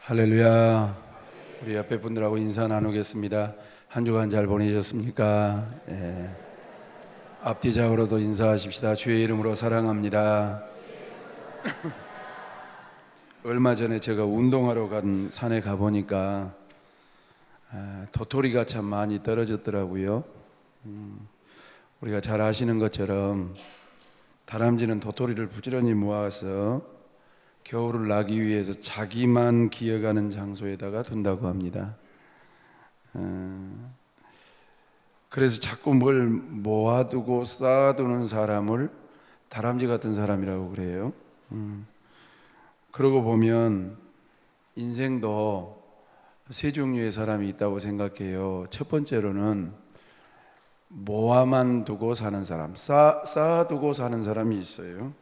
할렐루야. 우리 옆에 분들하고 인사 나누겠습니다. 한 주간 잘 보내셨습니까? 앞뒤좌우로도 인사하십시다. 주의 이름으로 사랑합니다. 얼마 전에 제가 운동하러 간 산에 가보니까 도토리가 참 많이 떨어졌더라고요. 우리가 잘 아시는 것처럼 다람쥐는 도토리를 부지런히 모아서 겨울을 나기 위해서 자기만 기어가는 장소에다가 둔다고 합니다. 그래서 자꾸 뭘 모아두고 쌓아두는 사람을 다람쥐 같은 사람이라고 그래요. 그러고 보면 인생도 세 종류의 사람이 있다고 생각해요. 첫 번째로는 모아만 두고 사는 사람, 쌓아두고 사는 사람이 있어요.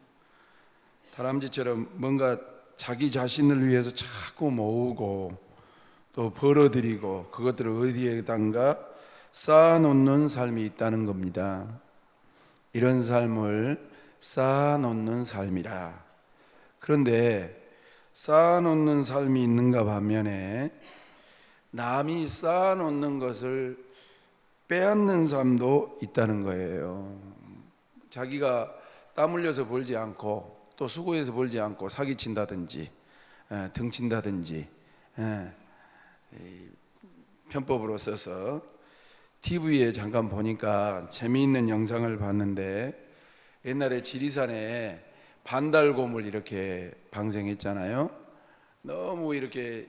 다람쥐처럼 뭔가 자기 자신을 위해서 자꾸 모으고 또 벌어들이고 그것들을 어디에단가 쌓아놓는 삶이 있다는 겁니다. 이런 삶을 쌓아놓는 삶이라. 그런데 쌓아놓는 삶이 있는가 반면에 남이 쌓아놓는 것을 빼앗는 삶도 있다는 거예요. 자기가 땀 흘려서 벌지 않고 또 수고해서 벌지 않고 사기친다든지 등친다든지 편법으로 써서 TV에 잠깐 보니까 재미있는 영상을 봤는데, 옛날에 지리산에 반달곰을 이렇게 방생했잖아요. 너무 이렇게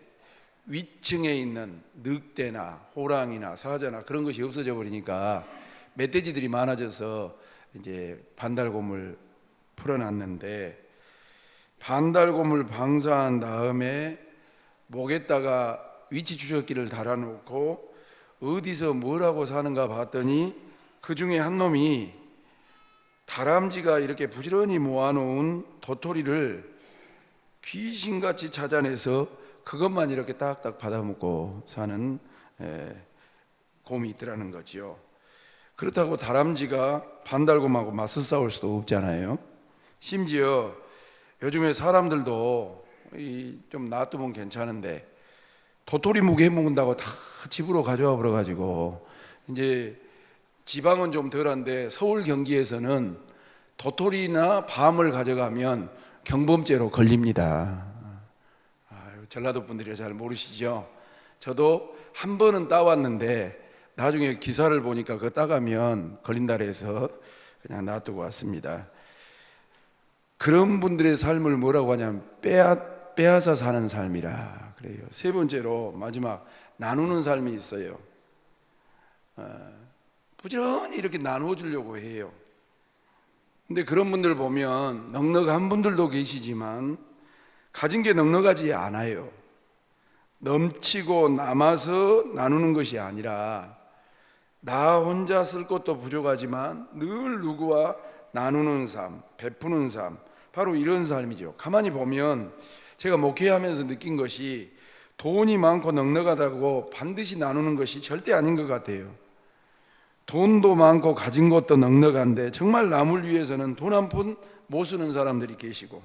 위층에 있는 늑대나 호랑이나 사자나 그런 것이 없어져 버리니까 멧돼지들이 많아져서 이제 반달곰을 풀어놨는데, 반달곰을 방사한 다음에 목에다가 위치 추적기를 달아놓고 어디서 뭐라고 사는가 봤더니 그 중에 한 놈이 다람쥐가 이렇게 부지런히 모아놓은 도토리를 귀신같이 찾아내서 그것만 이렇게 딱딱 받아먹고 사는 곰이 있더라는 거지요. 그렇다고 다람쥐가 반달곰하고 맞서 싸울 수도 없잖아요. 심지어 요즘에 사람들도 좀 놔두면 괜찮은데 도토리 무게 먹는다고 다 집으로 가져와 버려가지고 이제 지방은 좀 덜한데 서울 경기에서는 도토리나 밤을 가져가면 경범죄로 걸립니다. 전라도 분들이 잘 모르시죠? 저도 한 번은 따왔는데 나중에 기사를 보니까 그거 따가면 걸린다 해서 그냥 놔두고 왔습니다. 그런 분들의 삶을 뭐라고 하냐면 빼앗아 사는 삶이라 그래요. 세 번째로 마지막 나누는 삶이 있어요. 부지런히 이렇게 나누어 주려고 해요. 근데 그런 분들 보면 넉넉한 분들도 계시지만 가진 게 넉넉하지 않아요. 넘치고 남아서 나누는 것이 아니라 나 혼자 쓸 것도 부족하지만 늘 누구와 나누는 삶, 베푸는 삶, 바로 이런 삶이죠. 가만히 보면 제가 목회하면서 느낀 것이 돈이 많고 넉넉하다고 반드시 나누는 것이 절대 아닌 것 같아요. 돈도 많고 가진 것도 넉넉한데 정말 남을 위해서는 돈 한 푼 못 쓰는 사람들이 계시고,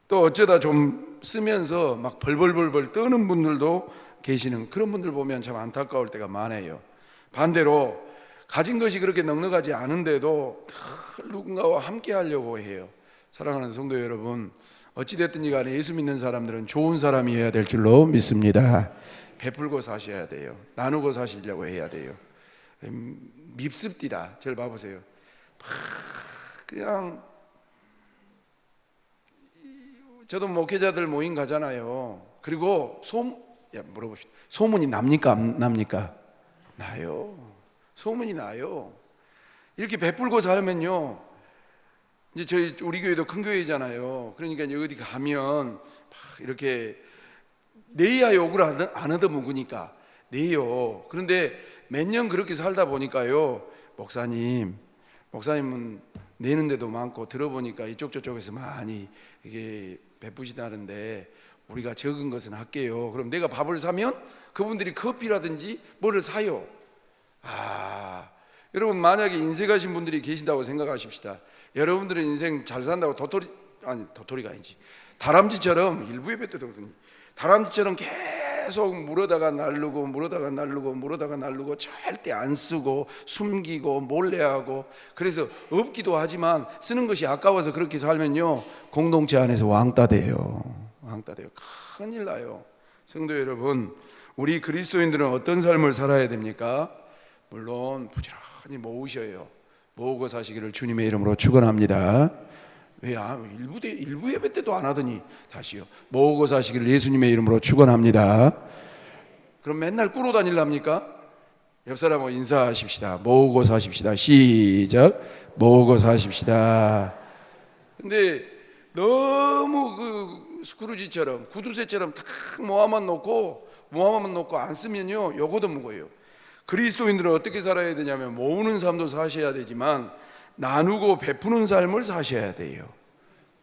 또 어쩌다 좀 쓰면서 막 벌벌벌벌 떠는 분들도 계시는, 그런 분들 보면 참 안타까울 때가 많아요. 반대로 가진 것이 그렇게 넉넉하지 않은데도 누군가와 함께 하려고 해요. 사랑하는 성도 여러분, 어찌됐든지 간에 예수 믿는 사람들은 좋은 사람이어야 될 줄로 믿습니다. 베풀고 사셔야 돼요. 나누고 사시려고 해야 돼요. 밉습디다. 저를 봐보세요. 그냥 저도 목회자들 모임 가잖아요. 그리고 물어봅시다. 소문이 납니까 안 납니까? 나요. 소문이 나요. 이렇게 베풀고 살면요, 이제 우리 교회도 큰 교회잖아요. 그러니까 이제 어디 가면 막 이렇게 내야 욕을 안 얻어먹으니까 내요. 그런데 몇 년 그렇게 살다 보니까요, 목사님은 내는 데도 많고 들어보니까 이쪽 저쪽에서 많이 이게 베푸시다는데 우리가 적은 것은 할게요. 그럼 내가 밥을 사면 그분들이 커피라든지 뭐를 사요. 여러분, 만약에 인쇄가신 분들이 계신다고 생각하십시다. 여러분들은 인생 잘 산다고 도토리가 아니지, 다람쥐처럼 일부에 뱉어도 다람쥐처럼 계속 물어다가 날르고 물어다가 날르고 물어다가 날르고 절대 안 쓰고 숨기고 몰래하고, 그래서 없기도 하지만 쓰는 것이 아까워서 그렇게 살면요 공동체 안에서 왕따 돼요. 왕따 돼요. 큰일 나요. 성도 여러분, 우리 그리스도인들은 어떤 삶을 살아야 됩니까? 물론 부지런히 모으셔요. 모으고 사시기를 주님의 이름으로 축원합니다. 왜 일부 예배 때도 안 하더니 다시요. 모으고 사시기를 예수님의 이름으로 축원합니다. 그럼 맨날 꾸러 다닐랍니까? 옆 사람하고 인사하십시다. 모으고 사십시다. 시작. 모으고 사십시다. 근데 너무 그 스크루지처럼 구두쇠처럼 탁 모아만 놓고 안 쓰면요 요거도 무거워요. 그리스도인들은 어떻게 살아야 되냐면 모으는 삶도 사셔야 되지만 나누고 베푸는 삶을 사셔야 돼요.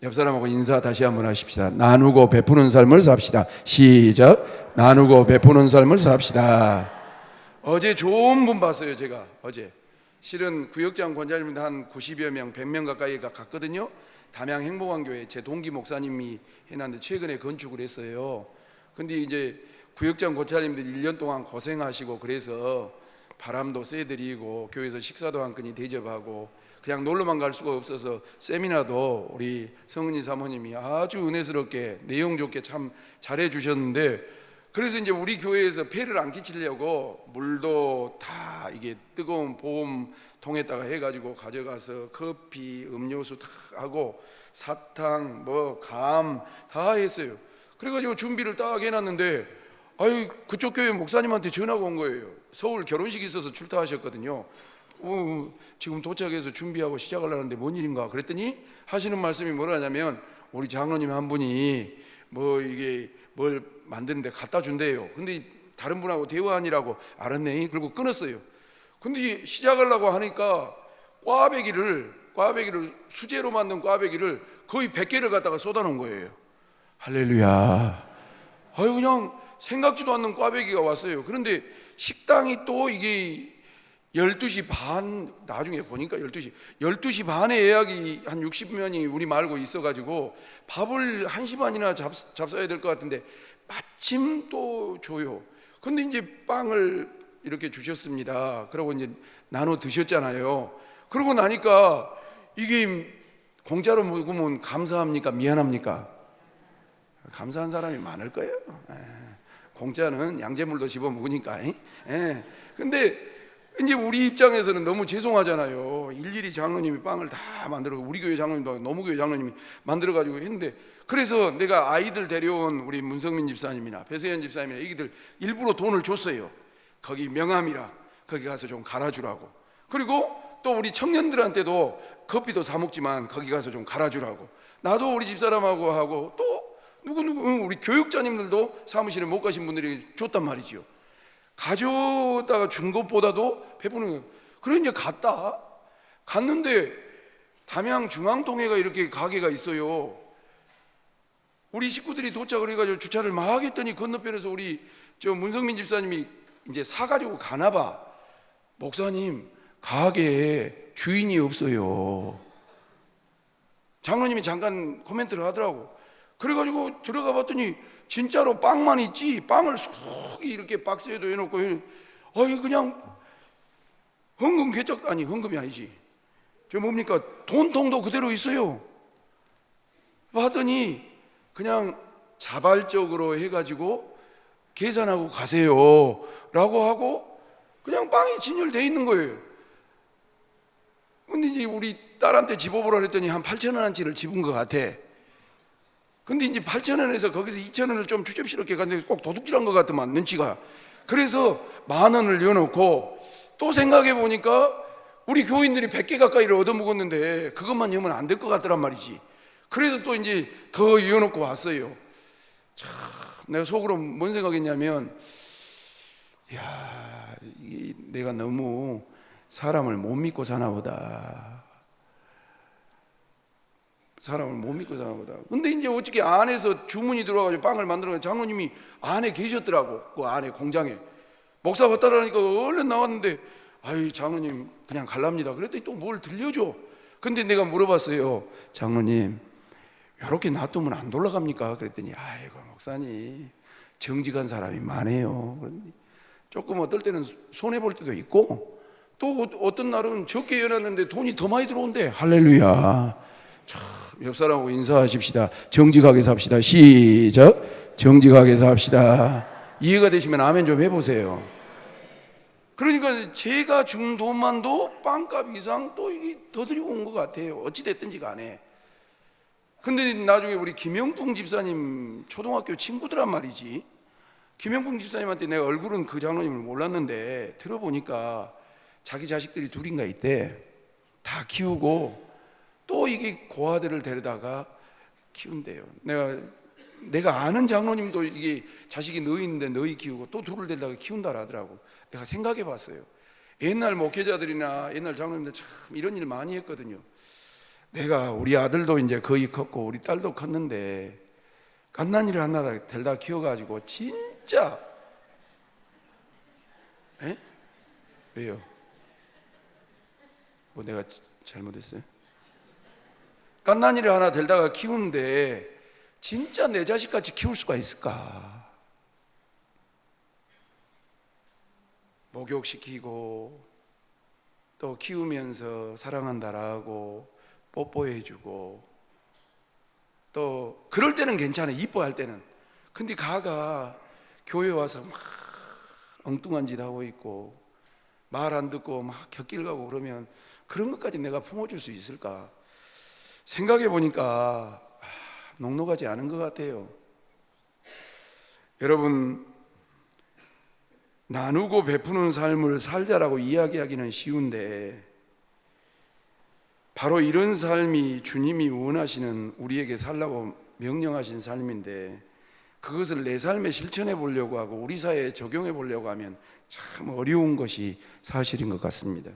옆 사람하고 인사 다시 한번 하십시다. 나누고 베푸는 삶을 삽시다. 시작. 나누고 베푸는 삶을 삽시다. 어제 좋은 분 봤어요. 제가 어제 실은 구역장 권장님들 한 90여 명 100명 가까이가 갔거든요. 담양 행복한교회 제 동기 목사님이 해놨는데 최근에 건축을 했어요. 근데 이제 구역장 권장님들 1년 동안 고생하시고 그래서 바람도 쐬드리고 교회에서 식사도 한 끼니 대접하고 그냥 놀러만 갈 수가 없어서 세미나도 우리 성은이 사모님이 아주 은혜스럽게 내용 좋게 참 잘해 주셨는데, 그래서 이제 우리 교회에서 폐를 안 끼치려고 물도 다 이게 뜨거운 보온통에다가 해가지고 가져가서 커피, 음료수 다 하고 사탕, 감 다 했어요. 그래가지고 준비를 딱 해놨는데 그쪽 교회 목사님한테 전화가 온 거예요. 서울 결혼식이 있어서 출타하셨거든요. 지금 도착해서 준비하고 시작하려는데 뭔 일인가 그랬더니 하시는 말씀이 뭐라냐면 우리 장로님 한 분이 이게 뭘 만드는데 갖다 준대요. 근데 다른 분하고 대화하니라고 알았네. 그리고 끊었어요. 근데 시작하려고 하니까 꽈배기를 수제로 만든 꽈배기를 거의 100개를 갖다가 쏟아놓은 거예요. 할렐루야. 그냥 생각지도 않는 꽈배기가 왔어요. 그런데 식당이 또 이게 12시 반, 나중에 보니까 12시 반에 예약이 한 60명이 우리 말고 있어가지고 밥을 1시 반이나 잡숴야 될 것 같은데 마침 또 줘요. 근데 이제 빵을 이렇게 주셨습니다. 그러고 이제 나눠 드셨잖아요. 그러고 나니까 이게 공짜로 먹으면 감사합니까? 미안합니까? 감사한 사람이 많을 거예요. 공짜는 양재물도 집어 먹으니까. 근데 이제 우리 입장에서는 너무 죄송하잖아요. 일일이 장로님이 빵을 다 만들어, 우리 교회 장로님도 노무교회 장로님이 만들어가지고 했는데, 그래서 내가 아이들 데려온 우리 문성민 집사님이나 배세현 집사님이나 애기들 일부러 돈을 줬어요. 거기 명함이라 거기 가서 좀 갈아주라고. 그리고 또 우리 청년들한테도 커피도 사 먹지만 거기 가서 좀 갈아주라고. 나도 우리 집사람하고 하고 또 누구 우리 교육자님들도 사무실에 못 가신 분들이 줬단 말이죠. 가져다가 준 것보다도 베푸는 거예요. 그래 이제 갔는데 담양 중앙통에가 이렇게 가게가 있어요. 우리 식구들이 도착을 해가지고 주차를 막 했더니 건너편에서 우리 문성민 집사님이 이제 사가지고 가나봐. 목사님, 가게에 주인이 없어요. 장로님이 잠깐 코멘트를 하더라고. 그래가지고 들어가 봤더니 진짜로 빵만 있지, 빵을 쑥 이렇게 박스에도 해놓고 그냥 헌금 개짝, 아니 헌금이 아니지, 뭡니까, 돈통도 그대로 있어요. 봤더니 그냥 자발적으로 해가지고 계산하고 가세요 라고 하고 그냥 빵이 진열되어 있는 거예요. 근데 이제 우리 딸한테 집어보라 그랬더니 한 8,000원어치를 집은 것 같아. 근데 이제 8,000원에서 거기서 2,000원을 좀 추접스럽게 갔는데 꼭 도둑질한 것 같더만 눈치가. 그래서 10,000원을 넣어놓고 또 생각해 보니까 우리 교인들이 100개 가까이를 얻어먹었는데 그것만 넣으면 안 될 것 같더란 말이지. 그래서 또 이제 더 이어놓고 왔어요. 참 내가 속으로 뭔 생각했냐면, 내가 너무 사람을 못 믿고 사나 보다. 사람을 못 믿고 사나 보다. 근데 이제 어떻게 안에서 주문이 들어와가지고 빵을 만들어가지고 장로님이 안에 계셨더라고. 그 안에 공장에 목사 왔다 라니까 얼른 나왔는데, 장로님 그냥 갈랍니다. 그랬더니 또 뭘 들려줘. 근데 내가 물어봤어요. 장로님 이렇게 놔두면 안 돌아갑니까? 그랬더니 목사님 정직한 사람이 많아요. 조금 어떨 때는 손해볼 때도 있고, 또 어떤 날은 적게 일어났는데 돈이 더 많이 들어온대. 할렐루야. 참, 옆 사람하고 인사하십시다. 정직하게 삽시다. 시작. 정직하게 삽시다. 이해가 되시면 아멘 좀 해보세요. 그러니까 제가 준 돈만도 빵값 이상 또 이게 더 들이고 온 것 같아요. 어찌됐든지 간에. 근데 나중에 우리 김영풍 집사님 초등학교 친구들란 말이지. 김영풍 집사님한테 내가 얼굴은 그 장로님을 몰랐는데 들어보니까 자기 자식들이 둘인가 있대. 다 키우고 또 이게 고아들을 데려다가 키운대요. 내가 아는 장로님도 이게 자식이 너희 있는데 너희 키우고 또 둘을 데려다가 키운다 하더라고. 내가 생각해 봤어요. 옛날 목회자들이나 옛날 장로님들 참 이런 일 많이 했거든요. 내가 우리 아들도 이제 거의 컸고 우리 딸도 컸는데 갓난이를 하나 데려다 키워가지고 진짜 에? 왜요? 뭐 내가 잘못했어요? 갓난이를 하나 데려다가 키우는데 진짜 내 자식같이 키울 수가 있을까? 목욕시키고 또 키우면서 사랑한다라고 뽀뽀해주고 또 그럴 때는 괜찮아. 이뻐할 때는. 근데 가가 교회 와서 막 엉뚱한 짓 하고 있고 말 안 듣고 막 곁길 가고 그러면 그런 것까지 내가 품어줄 수 있을까? 생각해 보니까 녹록하지 않은 것 같아요. 여러분, 나누고 베푸는 삶을 살자라고 이야기하기는 쉬운데 바로 이런 삶이 주님이 원하시는 우리에게 살라고 명령하신 삶인데 그것을 내 삶에 실천해 보려고 하고 우리 사회에 적용해 보려고 하면 참 어려운 것이 사실인 것 같습니다.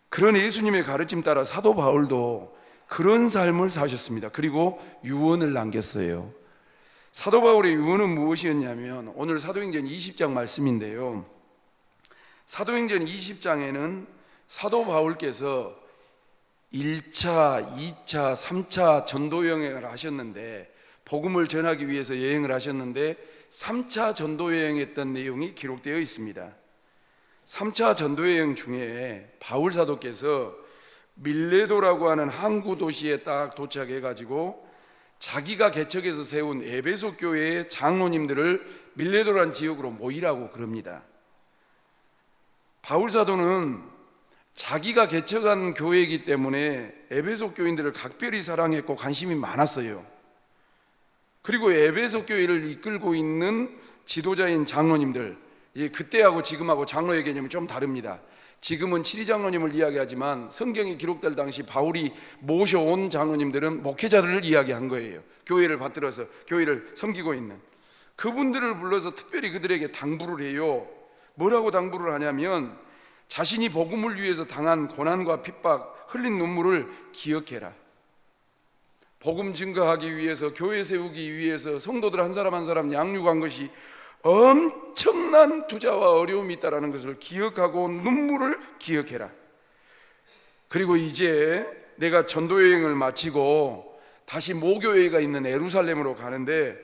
그런 예수님의 가르침 따라 사도 바울도 그런 삶을 사셨습니다. 그리고 유언을 남겼어요. 사도 바울의 유언은 무엇이었냐면 오늘 사도행전 20장 말씀인데요. 사도행전 20장에는 사도 바울께서 1차, 2차, 3차 전도 여행을 하셨는데 복음을 전하기 위해서 여행을 하셨는데 3차 전도 여행했던 내용이 기록되어 있습니다. 3차 전도 여행 중에 바울 사도께서 밀레도라고 하는 항구 도시에 딱 도착해 가지고 자기가 개척해서 세운 에베소 교회의 장로님들을 밀레도라는 지역으로 모이라고 그럽니다. 바울 사도는 자기가 개척한 교회이기 때문에 에베소 교인들을 각별히 사랑했고 관심이 많았어요. 그리고 에베소 교회를 이끌고 있는 지도자인 장로님들, 그때하고 지금하고 장로의 개념이 좀 다릅니다. 지금은 7위 장로님을 이야기하지만 성경이 기록될 당시 바울이 모셔온 장로님들은 목회자들을 이야기한 거예요. 교회를 받들어서 교회를 섬기고 있는 그분들을 불러서 특별히 그들에게 당부를 해요. 뭐라고 당부를 하냐면 자신이 복음을 위해서 당한 고난과 핍박, 흘린 눈물을 기억해라. 복음 증거하기 위해서, 교회 세우기 위해서 성도들 한 사람 한 사람 양육한 것이 엄청난 투자와 어려움이 있다는 것을 기억하고 눈물을 기억해라. 그리고 이제 내가 전도여행을 마치고 다시 모교회가 있는 예루살렘으로 가는데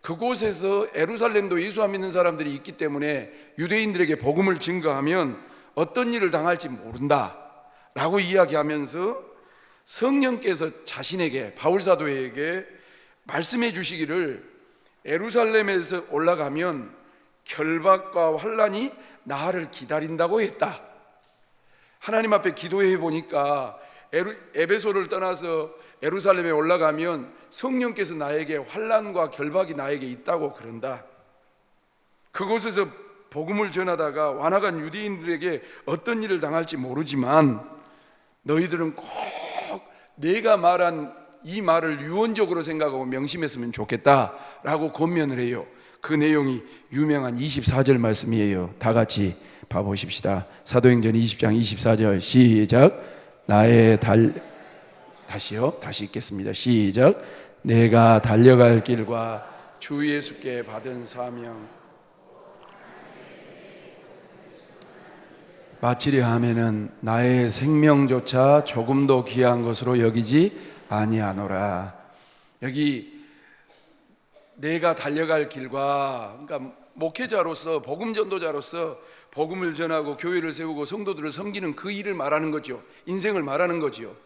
그곳에서 예루살렘도 예수 안 믿는 사람들이 있기 때문에 유대인들에게 복음을 증거하면 어떤 일을 당할지 모른다 라고 이야기하면서 성령께서 자신에게 바울 사도에게 말씀해 주시기를 예루살렘에서 올라가면 결박과 환난이 나를 기다린다고 했다. 하나님 앞에 기도해 보니까 에베소를 떠나서 예루살렘에 올라가면 성령께서 나에게 환난과 결박이 나에게 있다고 그런다. 그곳에서 복음을 전하다가 완악한 유대인들에게 어떤 일을 당할지 모르지만 너희들은 꼭 내가 말한 이 말을 유언적으로 생각하고 명심했으면 좋겠다라고 권면을 해요. 그 내용이 유명한 24절 말씀이에요. 다 같이 봐보십시다. 사도행전 20장 24절 시작. 다시 읽겠습니다. 시작. 내가 달려갈 길과 주 예수께 받은 사명 마치려 하면은 나의 생명조차 조금도 귀한 것으로 여기지 아니하노라. 여기 내가 달려갈 길과, 그러니까 목회자로서 복음 전도자로서 복음을 전하고 교회를 세우고 성도들을 섬기는 그 일을 말하는 거죠. 인생을 말하는 거죠.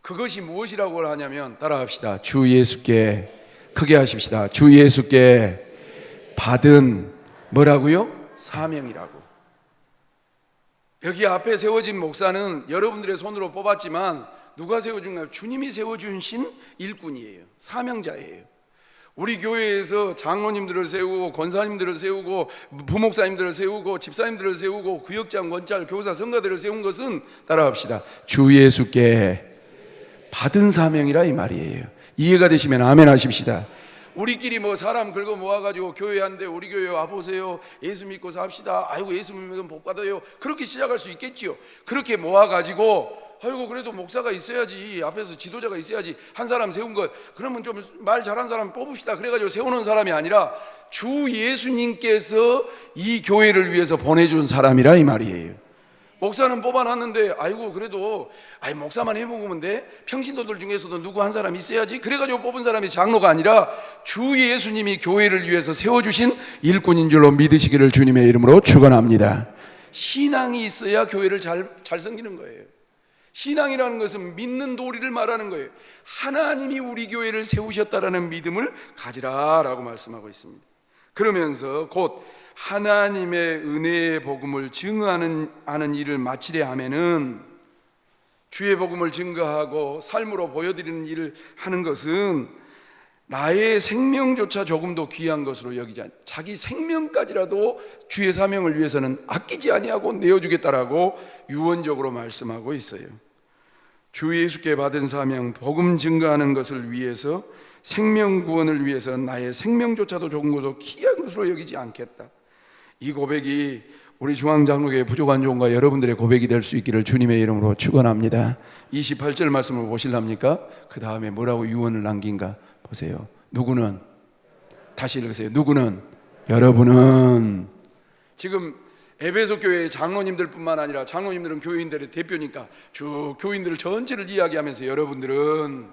그것이 무엇이라고 하냐면, 따라합시다. 주 예수께, 크게 하십시다. 주 예수께 받은 뭐라고요? 사명이라고. 여기 앞에 세워진 목사는 여러분들의 손으로 뽑았지만 누가 세워준가요? 주님이 세워주신 일꾼이에요. 사명자예요. 우리 교회에서 장로님들을 세우고 권사님들을 세우고 부목사님들을 세우고 집사님들을 세우고 구역장, 원장, 교사, 성가들을 세운 것은, 따라합시다, 주 예수께 받은 사명이라 이 말이에요. 이해가 되시면 아멘 하십시다. 우리끼리 뭐 사람 긁어 모아가지고 교회 한데 우리 교회 와보세요, 예수 믿고 삽시다, 아이고 예수 믿으면 복 받아요, 그렇게 시작할 수 있겠지요. 그렇게 모아가지고 아이고 그래도 목사가 있어야지, 앞에서 지도자가 있어야지, 한 사람 세운 것, 그러면 좀 말 잘한 사람 뽑읍시다, 그래가지고 세우는 사람이 아니라 주 예수님께서 이 교회를 위해서 보내준 사람이라 이 말이에요. 목사는 뽑아놨는데 아이고 그래도 목사만 해먹으면 돼, 평신도들 중에서도 누구 한 사람 있어야지, 그래가지고 뽑은 사람이 장로가 아니라 주 예수님이 교회를 위해서 세워주신 일꾼인 줄로 믿으시기를 주님의 이름으로 축원합니다. 신앙이 있어야 교회를 잘 섬기는 거예요. 신앙이라는 것은 믿는 도리를 말하는 거예요. 하나님이 우리 교회를 세우셨다라는 믿음을 가지라라고 말씀하고 있습니다. 그러면서 곧 하나님의 은혜의 복음을 증거하는 일을 마치려 하면은, 주의 복음을 증거하고 삶으로 보여드리는 일을 하는 것은 나의 생명조차 조금도 귀한 것으로 여기지 않, 자기 생명까지라도 주의 사명을 위해서는 아끼지 아니하고 내어주겠다라고 유언적으로 말씀하고 있어요. 주 예수께 받은 사명, 복음 증거하는 것을 위해서, 생명 구원을 위해서 나의 생명조차도 조금 것도 귀한 것으로 여기지 않겠다. 이 고백이 우리 중앙장로교회 부족한 종과 여러분들의 고백이 될 수 있기를 주님의 이름으로 축원합니다. 28절 말씀을 보실랍니까? 그 다음에 뭐라고 유언을 남긴가 보세요. 누구는, 다시 읽으세요. 누구는, 여러분은. 지금 에베소 교회의 장로님들 뿐만 아니라, 장로님들은 교인들의 대표니까 쭉 교인들 전체를 이야기하면서 여러분들은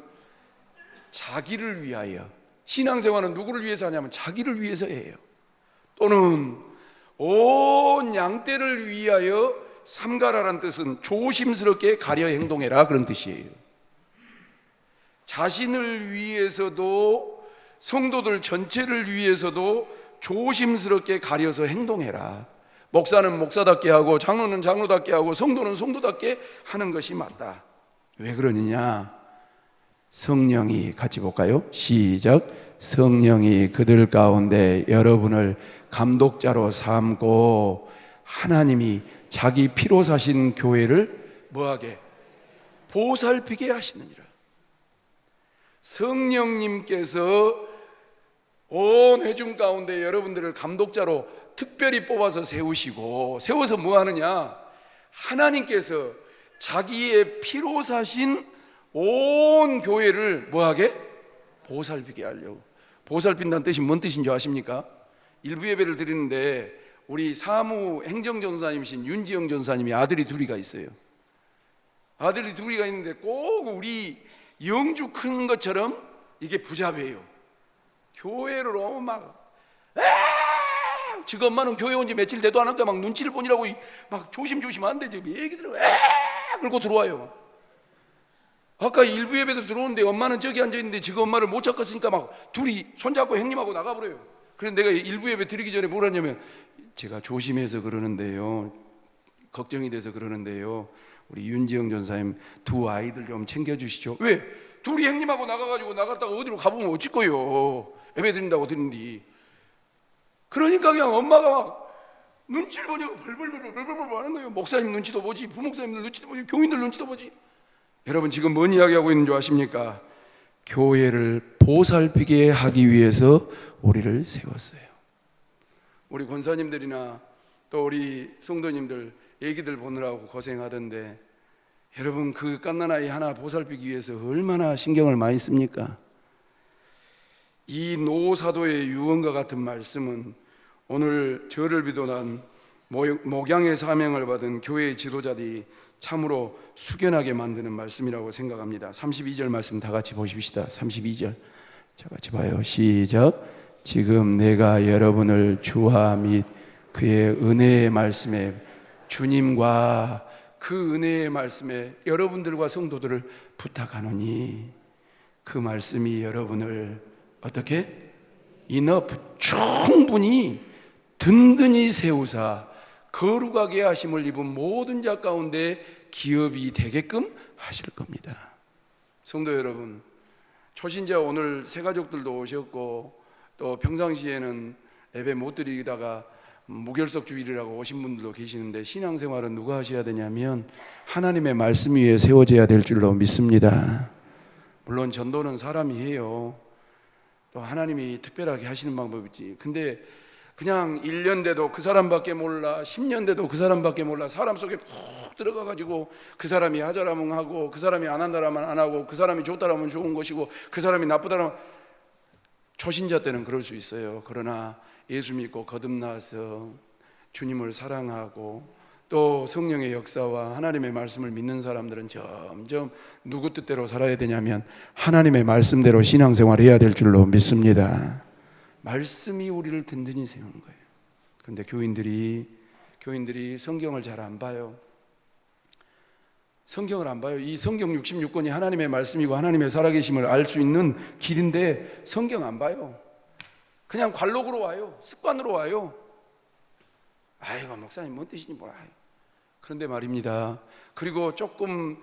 자기를 위하여, 신앙생활은 누구를 위해서 하냐면 자기를 위해서 해요. 또는 온 양떼를 위하여 삼가라란 뜻은 조심스럽게 가려 행동해라, 그런 뜻이에요. 자신을 위해서도, 성도들 전체를 위해서도 조심스럽게 가려서 행동해라. 목사는 목사답게 하고 장로는 장로답게 하고 성도는 성도답게 하는 것이 맞다. 왜 그러느냐? 성령이, 같이 볼까요? 시작. 성령이 그들 가운데 여러분을 감독자로 삼고 하나님이 자기 피로 사신 교회를 뭐하게? 보살피게 하시느니라. 성령님께서 온 회중 가운데 여러분들을 감독자로 특별히 뽑아서 세우시고, 세워서 뭐 하느냐? 하나님께서 자기의 피로 사신 온 교회를 뭐하게? 보살피게 하려고. 보살핀다는 뜻이 뭔 뜻인 줄 아십니까? 일부 예배를 드리는데 우리 사무 행정전사님이신 윤지영 전사님이 아들이 둘이가 있어요. 아들이 둘이가 있는데 꼭 우리 영주 큰 것처럼 이게 부자배예요. 교회를 너무 막 지금 엄마는 교회 온 지 며칠 돼도 안 하는데 막 눈치를 보느라고 막 조심조심 하는데 애기들은 그러고 들어와요. 아까 일부 예배도 들어오는데 엄마는 저기 앉아있는데 지금 엄마를 못 잡았으니까 막 둘이 손잡고 형님하고 나가버려요. 그래서 내가 일부 예배 드리기 전에 뭘 하냐면, 제가 조심해서 그러는데요, 걱정이 돼서 그러는데요, 우리 윤지영 전사님 두 아이들 좀 챙겨주시죠. 왜? 둘이 형님하고 나가가지고 나갔다가 어디로 가보면 어쩔 거예요. 예배 드린다고 드린디. 그러니까 그냥 엄마가 막 눈치를 보냐고 벌벌벌 하는 거예요. 목사님 눈치도 보지, 부목사님들 눈치도 보지, 교인들 눈치도 보지. 여러분 지금 뭔 이야기하고 있는 줄 아십니까? 교회를 보살피게 하기 위해서 우리를 세웠어요. 우리 권사님들이나 또 우리 성도님들 애기들 보느라고 고생하던데, 여러분 그 갓난아이 하나 보살피기 위해서 얼마나 신경을 많이 씁니까? 이 노사도의 유언과 같은 말씀은 오늘 저를 비롯한 목양의 사명을 받은 교회의 지도자들이 참으로 숙연하게 만드는 말씀이라고 생각합니다. 32절 말씀 다 같이 보십시다. 32절 자, 같이 봐요. 시작. 지금 내가 여러분을 주와 및 그의 은혜의 말씀에, 주님과 그 은혜의 말씀에 여러분들과 성도들을 부탁하노니, 그 말씀이 여러분을 어떻게? enough, 충분히 든든히 세우사 거룩하게 하심을 입은 모든 자 가운데 기업이 되게끔 하실 겁니다. 성도 여러분, 초신자 오늘 새 가족들도 오셨고, 또 평상시에는 예배 못 드리다가 무결석 주일이라고 오신 분들도 계시는데, 신앙생활은 누가 하셔야 되냐면 하나님의 말씀 위에 세워져야 될 줄로 믿습니다. 물론 전도는 사람이 해요. 또 하나님이 특별하게 하시는 방법이지. 근데 그냥 1년 돼도 그 사람밖에 몰라, 10년 돼도 그 사람밖에 몰라, 사람 속에 푹 들어가가지고 그 사람이 하자라면 하고, 그 사람이 안 한다라면 안 하고, 그 사람이 좋다라면 좋은 것이고, 그 사람이 나쁘다라면, 초신자 때는 그럴 수 있어요. 그러나 예수 믿고 거듭나서 주님을 사랑하고 또 성령의 역사와 하나님의 말씀을 믿는 사람들은 점점 누구 뜻대로 살아야 되냐면 하나님의 말씀대로 신앙생활을 해야 될 줄로 믿습니다. 말씀이 우리를 든든히 세우는 거예요. 그런데 교인들이 성경을 잘 안 봐요. 성경을 안 봐요. 이 성경 66권이 하나님의 말씀이고 하나님의 살아계심을 알 수 있는 길인데 성경 안 봐요. 그냥 관록으로 와요. 습관으로 와요. 아이고, 목사님 뭔 뜻인지 몰라요. 그런데 말입니다. 그리고 조금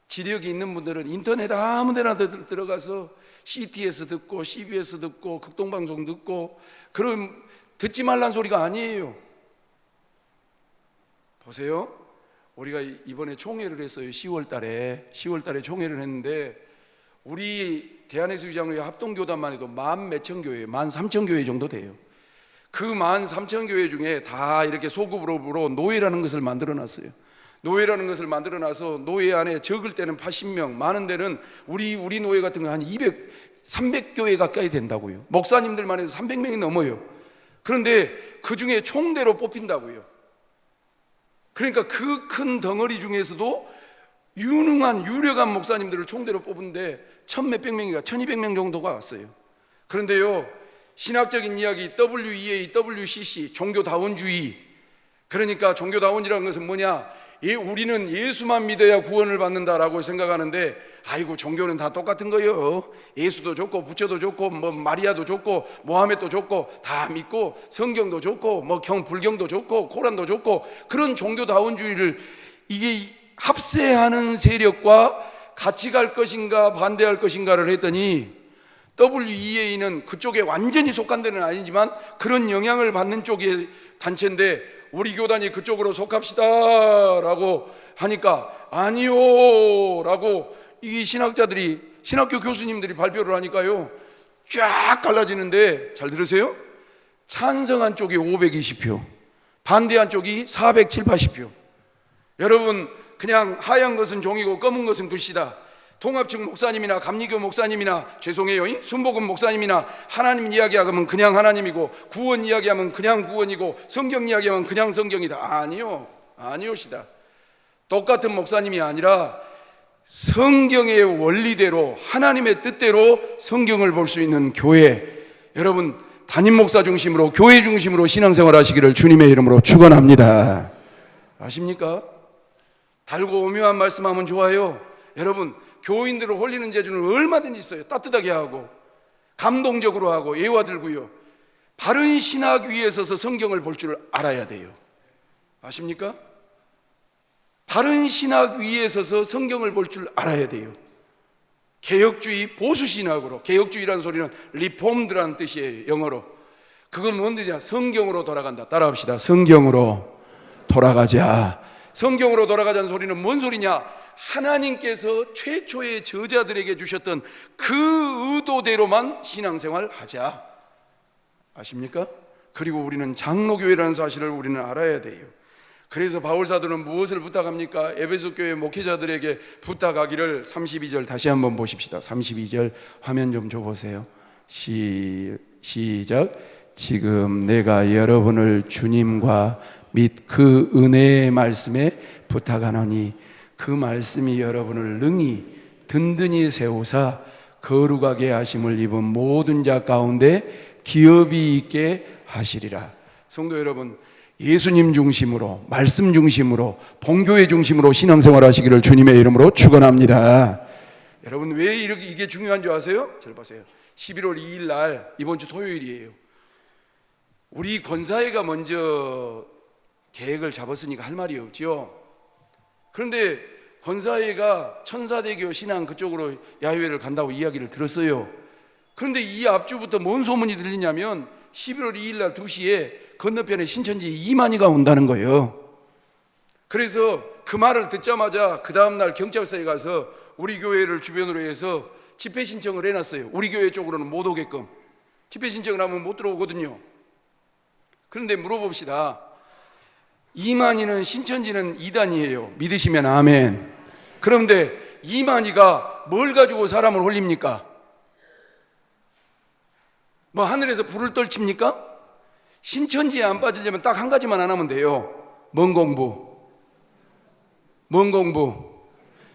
지력이 있는 분들은 인터넷 아무 데나 들어가서 CTS 듣고 CBS 듣고 극동방송 듣고, 그럼 듣지 말란 소리가 아니에요. 보세요. 우리가 이번에 총회를 했어요. 10월 달에 총회를 했는데, 우리 대한예수장로회 합동교단만 해도 만 몇천 교회, 13,000교회 정도 돼요. 그 13,000교회 중에 다 이렇게 소그룹으로 노예라는 것을 만들어놨어요. 노예라는 것을 만들어놔서 노예 안에 적을 때는 80명, 많은 데는 우리 노예 같은 거 한 300교회 가까이 된다고요. 목사님들만 해도 300명이 넘어요. 그런데 그 중에 총대로 뽑힌다고요. 그러니까 그 큰 덩어리 중에서도 유력한 목사님들을 총대로 뽑은데 1,000몇백 명인가 1,200명 정도가 왔어요. 그런데요, 신학적인 이야기 WEA, WCC, 종교다원주의, 그러니까 종교다원이라는 것은 뭐냐? 우리는 예수만 믿어야 구원을 받는다라고 생각하는데, 아이고, 종교는 다 똑같은 거예요. 예수도 좋고 부처도 좋고 뭐 마리아도 좋고 모하메도 좋고 다 믿고, 성경도 좋고 뭐 불경도 좋고 코란도 좋고, 그런 종교다원주의를 이게 합세하는 세력과 같이 갈 것인가 반대할 것인가를 했더니, WEA는 그쪽에 완전히 속한 데는 아니지만 그런 영향을 받는 쪽의 단체인데, 우리 교단이 그쪽으로 속합시다 라고 하니까 아니요 라고 이 신학교 교수님들이 발표를 하니까요, 쫙 갈라지는데, 잘 들으세요. 찬성한 쪽이 520표, 반대한 쪽이 470, 80표. 여러분, 그냥 하얀 것은 종이고 검은 것은 글씨다. 통합측 목사님이나 감리교 목사님이나, 죄송해요, 순복음 목사님이나 하나님 이야기하면 그냥 하나님이고, 구원 이야기하면 그냥 구원이고, 성경 이야기하면 그냥 성경이다. 아니오시다. 똑같은 목사님이 아니라 성경의 원리대로 하나님의 뜻대로 성경을 볼 수 있는 교회, 여러분 담임 목사 중심으로 교회 중심으로 신앙생활 하시기를 주님의 이름으로 축원합니다. 아십니까? 달고 오묘한 말씀하면 좋아요. 여러분, 교인들을 홀리는 재주는 얼마든지 있어요. 따뜻하게 하고 감동적으로 하고 예화 들고요. 바른 신학 위에 서서 성경을 볼 줄 알아야 돼요. 아십니까? 바른 신학 위에 서서 성경을 볼 줄 알아야 돼요. 개혁주의 보수신학으로, 개혁주의라는 소리는 리폼드라는 뜻이에요, 영어로. 그건 뭔데냐? 성경으로 돌아간다. 따라합시다. 성경으로 돌아가자. 성경으로 돌아가자는 소리는 뭔 소리냐? 하나님께서 최초의 저자들에게 주셨던 그 의도대로만 신앙생활 하자. 아십니까? 그리고 우리는 장로교회라는 사실을 우리는 알아야 돼요. 그래서 바울사도는 무엇을 부탁합니까? 에베소 교회 목회자들에게 부탁하기를, 32절 다시 한번 보십시다. 32절 화면 좀 줘보세요. 시작. 지금 내가 여러분을 주님과 및 그 은혜의 말씀에 부탁하노니, 그 말씀이 여러분을 능히 든든히 세우사 거룩하게 하심을 입은 모든 자 가운데 기업이 있게 하시리라. 성도 여러분, 예수님 중심으로, 말씀 중심으로, 본교회 중심으로 신앙생활 하시기를 주님의 이름으로 축원합니다. 여러분, 왜 이게 중요한 줄 아세요? 잘 보세요. 11월 2일 날, 이번 주 토요일이에요. 우리 권사회가 먼저 계획을 잡았으니까 할 말이 없지요. 그런데 권사회가 천사대교 신앙 그쪽으로 야유회를 간다고 이야기를 들었어요. 그런데 이 앞주부터 뭔 소문이 들리냐면 11월 2일 날 2시에 건너편에 신천지에 이만희가 온다는 거예요. 그래서 그 말을 듣자마자 그 다음날 경찰서에 가서 우리 교회를 주변으로 해서 집회 신청을 해놨어요. 우리 교회 쪽으로는 못 오게끔. 집회 신청을 하면 못 들어오거든요. 그런데 물어봅시다. 이만희는, 신천지는 이단이에요. 믿으시면 아멘. 그런데 이만희가 뭘 가지고 사람을 홀립니까? 뭐 하늘에서 불을 떨칩니까? 신천지에 안 빠지려면 딱 한 가지만 안 하면 돼요. 뭔 공부?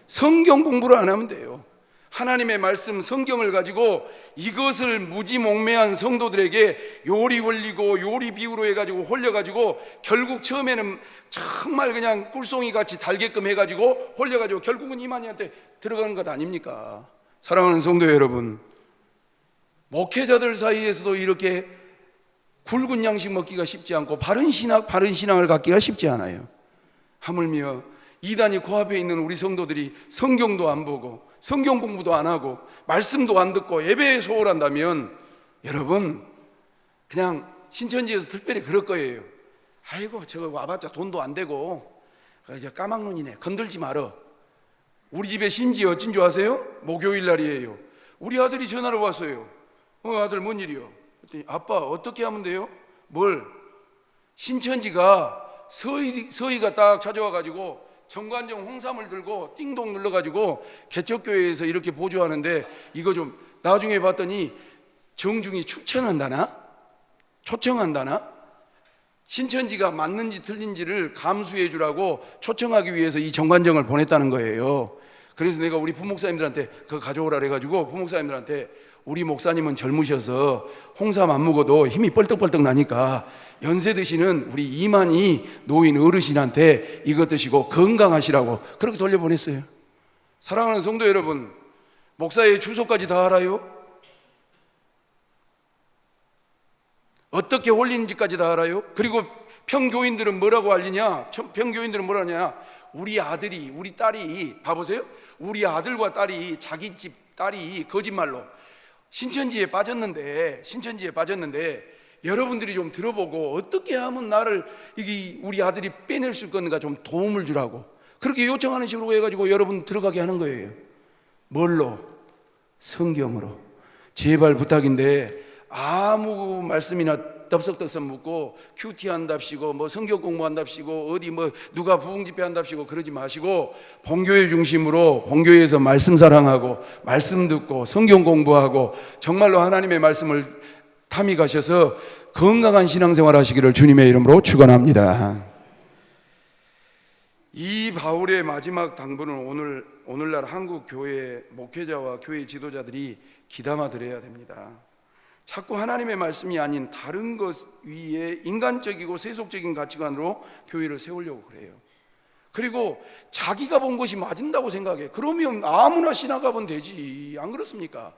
성경 공부를 안 하면 돼요. 하나님의 말씀 성경을 가지고 이것을 무지몽매한 성도들에게 요리 올리고 요리 비유로 해가지고 홀려가지고 결국 처음에는 정말 그냥 꿀송이 같이 달게끔 해가지고 홀려가지고 결국은 이만희한테 들어가는 것 아닙니까? 사랑하는 성도 여러분, 목회자들 사이에서도 이렇게 굵은 양식 먹기가 쉽지 않고 바른 신앙을 갖기가 쉽지 않아요. 하물며 이단이 코앞에 있는 우리 성도들이 성경도 안 보고 성경 공부도 안 하고 말씀도 안 듣고 예배에 소홀한다면 여러분, 그냥 신천지에서 특별히 그럴 거예요. 아이고 저거 와봤자 돈도 안 되고 이제 까막눈이네, 건들지 말어. 우리 집에 심지어 어찐 줄 아세요? 목요일 날이에요. 우리 아들이 전화를 왔어요. 아들 뭔 일이요? 그랬더니 아빠 어떻게 하면 돼요? 뭘? 신천지가 서희가 딱 찾아와가지고 정관정 홍삼을 들고 띵동 눌러가지고 개척교회에서 이렇게 보조하는데 이거 좀 나중에 봤더니 정중히 초청한다나? 신천지가 맞는지 틀린지를 감수해 주라고 초청하기 위해서 이 정관정을 보냈다는 거예요. 그래서 내가 우리 부목사님들한테 그거 가져오라 그래가지고 부목사님들한테 우리 목사님은 젊으셔서 홍삼 안 먹어도 힘이 뻘떡뻘떡 나니까 연세 드시는 우리 이만희 노인 어르신한테 이것 드시고 건강하시라고 그렇게 돌려보냈어요. 사랑하는 성도 여러분, 목사의 주소까지 다 알아요? 어떻게 홀리는지까지 다 알아요? 그리고 평교인들은 뭐라고 알리냐? 평교인들은 뭐라 하냐? 우리 아들이, 우리 딸이, 봐보세요. 우리 아들과 딸이, 자기 집 딸이 거짓말로 신천지에 빠졌는데 여러분들이 좀 들어보고 어떻게 하면 나를 우리 아들이 빼낼 수 있겠는가 좀 도움을 주라고 그렇게 요청하는 식으로 해가지고 여러분 들어가게 하는 거예요. 뭘로? 성경으로. 제발 부탁인데 아무 말씀이나 덥석덥석 묻고 큐티 한답시고 뭐 성경 공부한답시고 어디 뭐 누가 부흥집회 한답시고 그러지 마시고 본교회 중심으로 본교회에서 말씀 사랑하고 말씀 듣고 성경 공부하고 정말로 하나님의 말씀을 탐익하셔서 건강한 신앙생활 하시기를 주님의 이름으로 축원합니다. 이 바울의 마지막 당부는 오늘날 한국 교회 목회자와 교회 지도자들이 귀담아 들어야 됩니다. 자꾸 하나님의 말씀이 아닌 다른 것 위에 인간적이고 세속적인 가치관으로 교회를 세우려고 그래요. 그리고 자기가 본 것이 맞은다고 생각해. 그러면 아무나 신학하면 되지. 안 그렇습니까?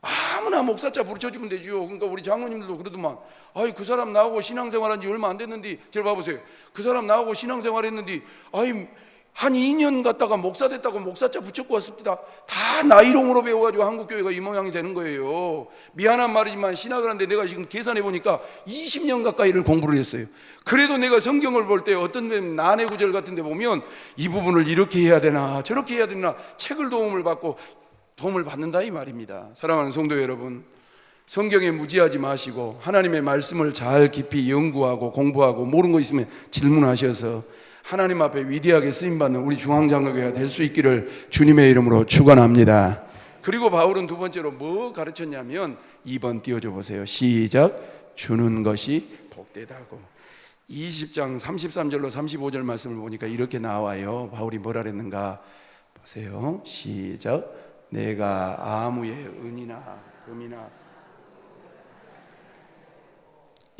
아무나 목사자 부르쳐주면 되죠. 그러니까 우리 장로님들도 그러더만, 아이 그 사람 나하고 신앙생활한 지 얼마 안 됐는데, 저 봐보세요. 그 사람 나하고 신앙생활 했는데 아이 한 2년 갔다가 목사 됐다고 목사자 붙였고 왔습니다. 다 나이롱으로 배워가지고 한국교회가 이 모양이 되는 거예요. 미안한 말이지만 신학을 하는데 내가 지금 계산해 보니까 20년 가까이를 공부를 했어요. 그래도 내가 성경을 볼 때 어떤 데는 난해 구절 같은 데 보면 이 부분을 이렇게 해야 되나 저렇게 해야 되나 책을 도움을 받는다 이 말입니다. 사랑하는 성도 여러분, 성경에 무지하지 마시고 하나님의 말씀을 잘 깊이 연구하고 공부하고 모르는 거 있으면 질문하셔서 하나님 앞에 위대하게 쓰임받는 우리 중앙장로교회가 될 수 있기를 주님의 이름으로 축원합니다. 그리고 바울은 두 번째로 뭐 가르쳤냐면 2번 띄워줘 보세요. 시작. 주는 것이 복되다고. 20장 33절로 35절 말씀을 보니까 이렇게 나와요. 바울이 뭐라 그랬는가 보세요. 시작. 내가 아무의 은이나 금이나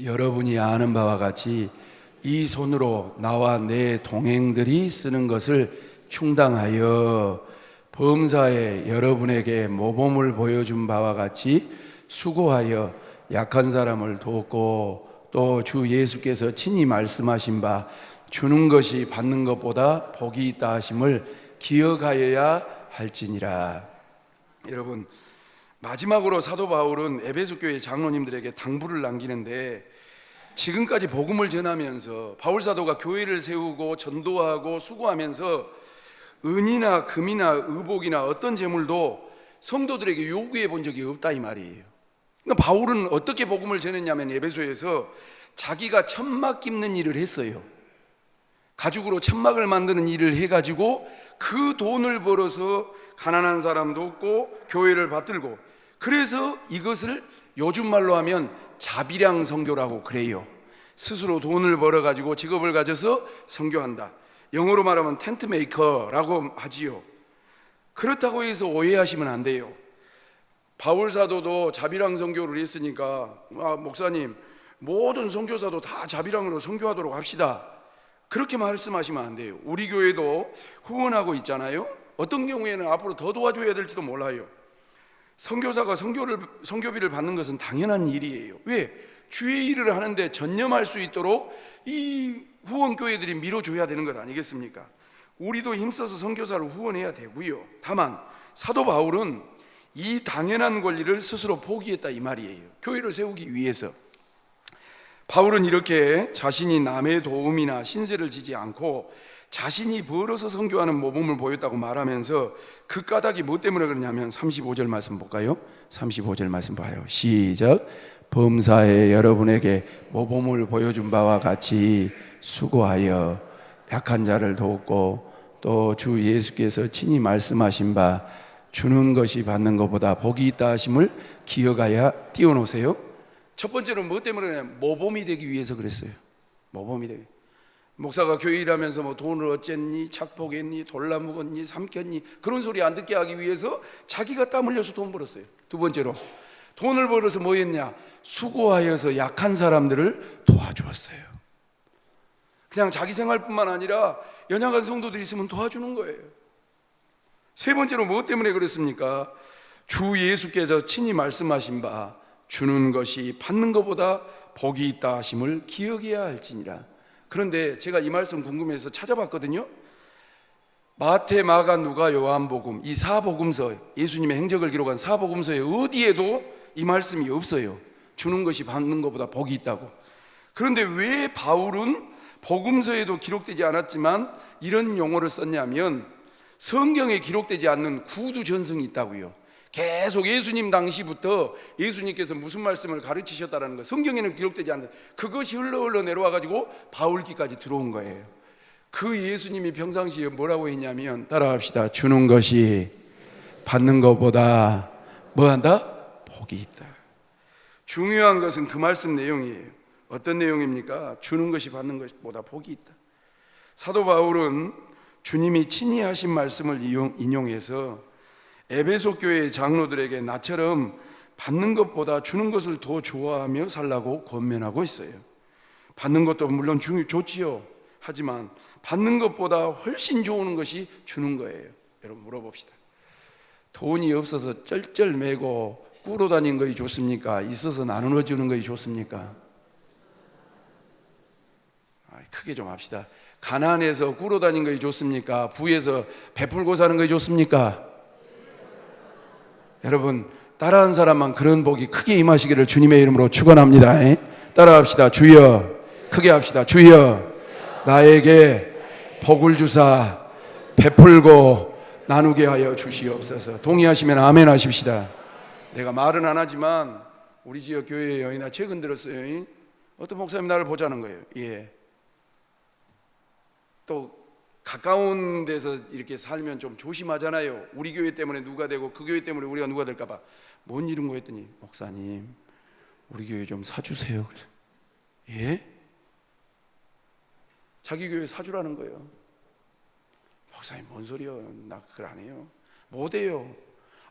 여러분이 아는 바와 같이 이 손으로 나와 내 동행들이 쓰는 것을 충당하여 범사에 여러분에게 모범을 보여준 바와 같이 수고하여 약한 사람을 돕고 또 주 예수께서 친히 말씀하신 바 주는 것이 받는 것보다 복이 있다 하심을 기억하여야 할지니라. 여러분, 마지막으로 사도 바울은 에베소 교회 장로님들에게 당부를 남기는데, 지금까지 복음을 전하면서 바울 사도가 교회를 세우고 전도하고 수고하면서 은이나 금이나 의복이나 어떤 재물도 성도들에게 요구해 본 적이 없다 이 말이에요. 그러니까 바울은 어떻게 복음을 전했냐면 에베소에서 자기가 천막 깁는 일을 했어요. 가죽으로 천막을 만드는 일을 해가지고 그 돈을 벌어서 가난한 사람도 없고 교회를 받들고, 그래서 이것을 요즘 말로 하면 자비량 선교라고 그래요. 스스로 돈을 벌어가지고 직업을 가져서 선교한다. 영어로 말하면 텐트 메이커라고 하지요. 그렇다고 해서 오해하시면 안 돼요. 바울 사도도 자비랑 선교를 했으니까 목사님 모든 선교사도 다 자비랑으로 선교하도록 합시다, 그렇게 말씀하시면 안 돼요. 우리 교회도 후원하고 있잖아요. 어떤 경우에는 앞으로 더 도와줘야 될지도 몰라요. 선교사가 선교비를 받는 것은 당연한 일이에요. 왜? 주의 일을 하는데 전념할 수 있도록 이 후원교회들이 밀어줘야 되는 것 아니겠습니까? 우리도 힘써서 선교사를 후원해야 되고요. 다만 사도 바울은 이 당연한 권리를 스스로 포기했다 이 말이에요. 교회를 세우기 위해서. 바울은 이렇게 자신이 남의 도움이나 신세를 지지 않고 자신이 벌어서 선교하는 모범을 보였다고 말하면서 그 까닭이 뭐 때문에 그러냐면 35절 말씀 볼까요? 35절 말씀 봐요. 시작. 범사에 여러분에게 모범을 보여준 바와 같이 수고하여 약한 자를 돕고 또 주 예수께서 친히 말씀하신 바 주는 것이 받는 것보다 복이 있다 하심을 기억하여 띄워놓으세요. 첫 번째로 뭐 때문에 그러냐면 모범이 되기 위해서 그랬어요. 모범이 되기. 목사가 교회 일하면서 뭐 돈을 어쨌니, 착복했니, 돌나무겠니, 삼켰니, 그런 소리 안 듣게 하기 위해서 자기가 땀 흘려서 돈 벌었어요. 두 번째로 돈을 벌어서 뭐 했냐? 수고하여서 약한 사람들을 도와주었어요. 그냥 자기 생활뿐만 아니라 연약한 성도들이 있으면 도와주는 거예요. 세 번째로 뭐 때문에 그랬습니까? 주 예수께서 친히 말씀하신 바 주는 것이 받는 것보다 복이 있다 하심을 기억해야 할지니라. 그런데 제가 이 말씀 궁금해서 찾아봤거든요. 마태, 마가, 누가, 요한복음, 이 사복음서, 예수님의 행적을 기록한 사복음서에 어디에도 이 말씀이 없어요. 주는 것이 받는 것보다 복이 있다고. 그런데 왜 바울은 복음서에도 기록되지 않았지만 이런 용어를 썼냐면, 성경에 기록되지 않는 구두 전승이 있다고요. 계속 예수님 당시부터 예수님께서 무슨 말씀을 가르치셨다는 거, 성경에는 기록되지 않는 그것이 흘러 내려와가지고 바울기까지 들어온 거예요. 그 예수님이 평상시에 뭐라고 했냐면, 따라합시다. 주는 것이 받는 것보다 뭐한다? 복이 있다. 중요한 것은 그 말씀 내용이에요. 어떤 내용입니까? 주는 것이 받는 것보다 복이 있다. 사도 바울은 주님이 친히 하신 말씀을 인용해서 에베소 교회의 장로들에게 나처럼 받는 것보다 주는 것을 더 좋아하며 살라고 권면하고 있어요. 받는 것도 물론 좋지요. 하지만 받는 것보다 훨씬 좋은 것이 주는 거예요. 여러분 물어봅시다. 돈이 없어서 쩔쩔매고 꾸러 다니는 것이 좋습니까? 있어서 나누어 주는 것이 좋습니까? 크게 좀 합시다. 가난해서 꾸러 다니는 것이 좋습니까? 부에서 베풀고 사는 것이 좋습니까? 여러분 따라한 사람만 그런 복이 크게 임하시기를 주님의 이름으로 축원합니다. 따라합시다. 주여. 크게 합시다. 주여 나에게 복을 주사 베풀고 나누게 하여 주시옵소서. 동의하시면 아멘 하십시다. 내가 말은 안 하지만 우리 지역 교회에 나 최근 들었어요. 어떤 목사님 나를 보자는 거예요. 예. 또 가까운 데서 이렇게 살면 좀 조심하잖아요. 우리 교회 때문에 누가 되고 그 교회 때문에 우리가 누가 될까 봐. 뭔 일인 거 했더니, 목사님 우리 교회 좀 사주세요. 예? 자기 교회 사주라는 거예요. 목사님 뭔 소리요? 나 그걸 안 해요. 못 해요.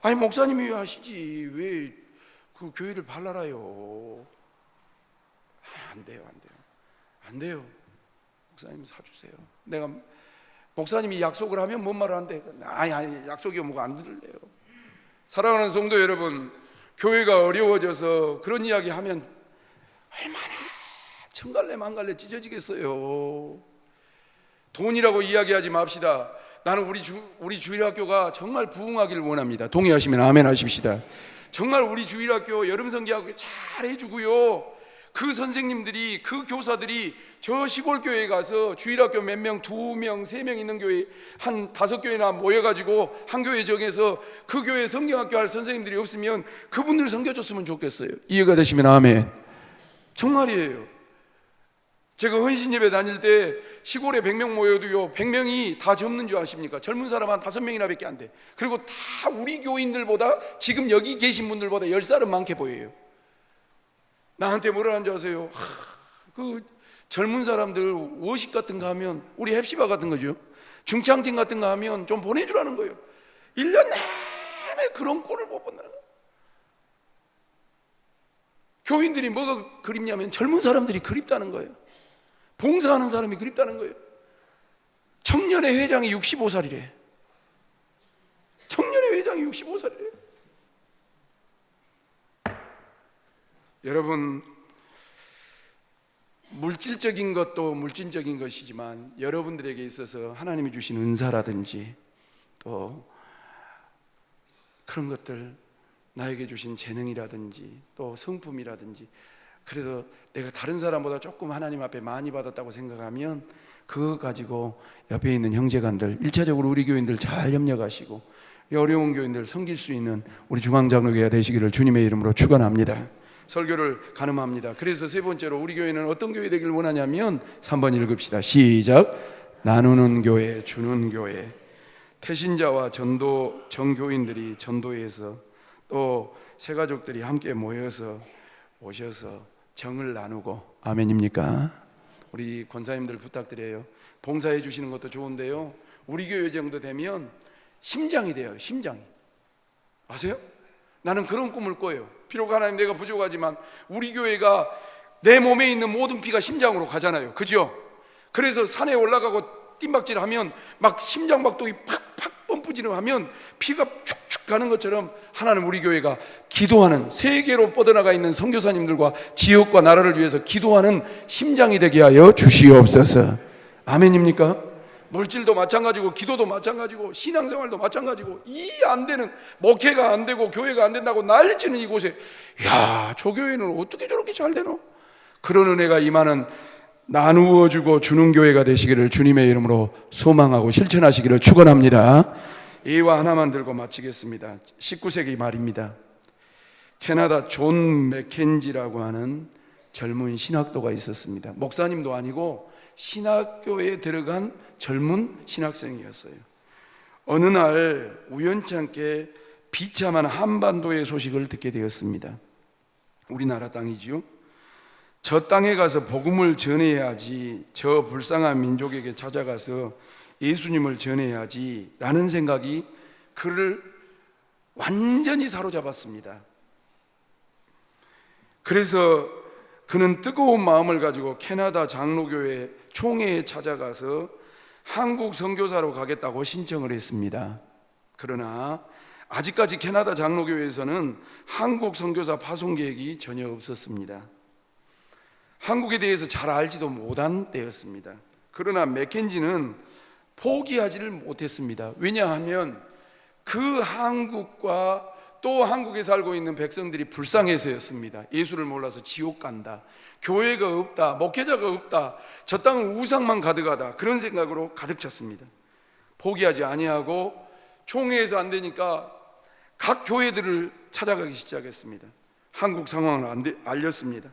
아니 목사님이 하시지 왜 그 교회를 발랄해요? 안 돼요, 안 돼요, 안 돼요. 목사님 사주세요. 내가 목사님이 약속을 하면 뭔 말을 한대? 아니 약속이 뭐가 안 들래요. 사랑하는 성도 여러분, 교회가 어려워져서 그런 이야기 하면 얼마나 천갈래 만갈래 찢어지겠어요. 돈이라고 이야기하지 맙시다. 나는 우리 주일학교가 정말 부흥하기를 원합니다. 동의하시면 아멘 하십시다. 정말 우리 주일학교 여름 성기하고 잘 해주고요, 그 선생님들이, 그 교사들이 저 시골 교회에 가서 주일학교 몇 명, 2명, 3명 있는 교회 한 5교회나 모여가지고 한 교회 정해서 그 교회에 성경학교 할 선생님들이 없으면 그분들 섬겨줬으면 좋겠어요. 이해가 되시면 아멘. 정말이에요. 제가 헌신 예배 다닐 때 시골에 100명 모여도요, 100명이 다 젊는 줄 아십니까? 젊은 사람 한 5명이나 밖에 안 돼. 그리고 다 우리 교인들보다, 지금 여기 계신 분들보다 10살은 많게 보여요. 나한테 뭐라 하는지 아세요? 그 젊은 사람들 워십 같은 거 하면, 우리 햅시바 같은 거죠, 중창팀 같은 거 하면 좀 보내주라는 거예요. 1년 내내 그런 꼴을 못 본다는 거예요. 교인들이 뭐가 그립냐면 젊은 사람들이 그립다는 거예요. 봉사하는 사람이 그립다는 거예요. 청년의 회장이 65살이래. 청년의 회장이 65살이래. 여러분, 물질적인 것도 물질적인 것이지만 여러분들에게 있어서 하나님이 주신 은사라든지 또 그런 것들, 나에게 주신 재능이라든지 또 성품이라든지, 그래도 내가 다른 사람보다 조금 하나님 앞에 많이 받았다고 생각하면 그거 가지고 옆에 있는 형제간들, 1차적으로 우리 교인들 잘 협력하시고 어려운 교인들 섬길 수 있는 우리 중앙장로교회가 되시기를 주님의 이름으로 축원합니다. 설교를 가늠합니다. 그래서 세 번째로 우리 교회는 어떤 교회 되길 원하냐면 3번 읽읍시다. 시작. 나누는 교회, 주는 교회. 태신자와 정교인들이 전도해서 또 새가족들이 함께 모여서 오셔서 정을 나누고, 아멘입니까? 우리 권사님들 부탁드려요. 봉사해 주시는 것도 좋은데요, 우리 교회 정도 되면 심장이 돼요. 심장이. 아세요? 나는 그런 꿈을 꿔요. 비록 하나님 내가 부족하지만 우리 교회가 내 몸에 있는 모든 피가 심장으로 가잖아요. 그죠? 그래서 산에 올라가고 뜀박질하면 막 심장박동이 팍팍 펌프질하면 피가 축축 가는 것처럼 하나님 우리 교회가 기도하는, 세계로 뻗어나가 있는 선교사님들과 지역과 나라를 위해서 기도하는 심장이 되게 하여 주시옵소서. 아멘입니까? 물질도 마찬가지고 기도도 마찬가지고 신앙생활도 마찬가지고, 이 안 되는, 목회가 안 되고 교회가 안 된다고 난리치는 이곳에, 야, 저 교회는 어떻게 저렇게 잘 되노? 그런 은혜가 임하는, 나누어 주고 주는 교회가 되시기를 주님의 이름으로 소망하고 실천하시기를 축원합니다. 예화 하나만 들고 마치겠습니다. 19세기 말입니다. 캐나다 존 맥켄지라고 하는 젊은 신학도가 있었습니다. 목사님도 아니고 신학교에 들어간 젊은 신학생이었어요. 어느 날 우연찮게 비참한 한반도의 소식을 듣게 되었습니다. 우리나라 땅이지요. 저 땅에 가서 복음을 전해야지, 저 불쌍한 민족에게 찾아가서 예수님을 전해야지 라는 생각이 그를 완전히 사로잡았습니다. 그래서 그는 뜨거운 마음을 가지고 캐나다 장로교회 총회에 찾아가서 한국 선교사로 가겠다고 신청을 했습니다. 그러나 아직까지 캐나다 장로교회에서는 한국 선교사 파송 계획이 전혀 없었습니다. 한국에 대해서 잘 알지도 못한 때였습니다. 그러나 맥켄지는 포기하지를 못했습니다. 왜냐하면 그 한국과 또 한국에 살고 있는 백성들이 불쌍해서였습니다. 예수를 몰라서 지옥 간다, 교회가 없다, 목회자가 없다, 저 땅은 우상만 가득하다, 그런 생각으로 가득 찼습니다. 포기하지 아니하고 총회에서 안 되니까 각 교회들을 찾아가기 시작했습니다. 한국 상황을 알렸습니다.